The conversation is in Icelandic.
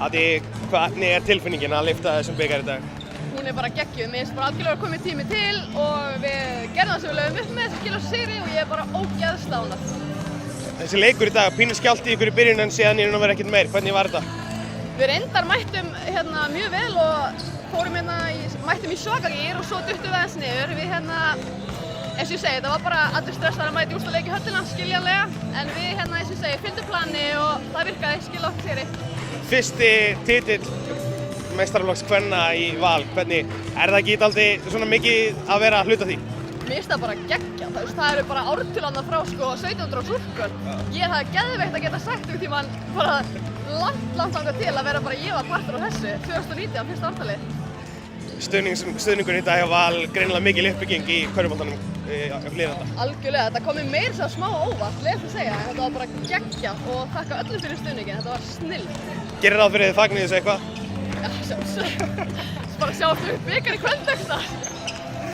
Addi, hvernig tilfinningin að lyfta þessum bikar í dag? Hún bara geggjuð, mér finnst bara algjörlega komið tími til og við gerðum það sem við lögum upp með þessu skila sigri og ég bara ógeðslega ánægð. Þessi leikur í dag, pínu skjálfti ykkur í byrjun en síðan í raun og veru ekkert meir. Hvernig var þetta? Við reyndar mættum mjög vel og fórum mættum í svaka gír og svo duttum við aðeins niður. Við eins og ég segi, það var bara allir stressaðir að mæta í úrslitaleik í höllina, skiljanlega. En við eins og ég segi, fylgdum plani og það virkaði, skila okkur sigri. Fyrsti titill meistaraflokks kvenna í Val, hvernig, það ekki dálítið svona mikið að vera að hluta því? Mér finnst það bara geggjað, það eru bara ártölu frá 1700 úrkvöld. Ég hafði geðveikt að geta sagt um tímann bara langt þangað til að vera bara ég var partur á þessu, 2019, fyrsta ártalið. Stuðningur í dag var greinilega mikil uppbygging í körfuboltanum á Hlíðarenda. Algjörlega, þetta kom mér meira smá óvart, leiðist að segja, en þetta var bara geggjað og þakka öllum fyrir stuðningin, þetta var snillt. Gerir ráð fyrir þið fagnið þessu eitthvað? Já, sjálfsög. Bara sjá fyrir bikar í kvöld.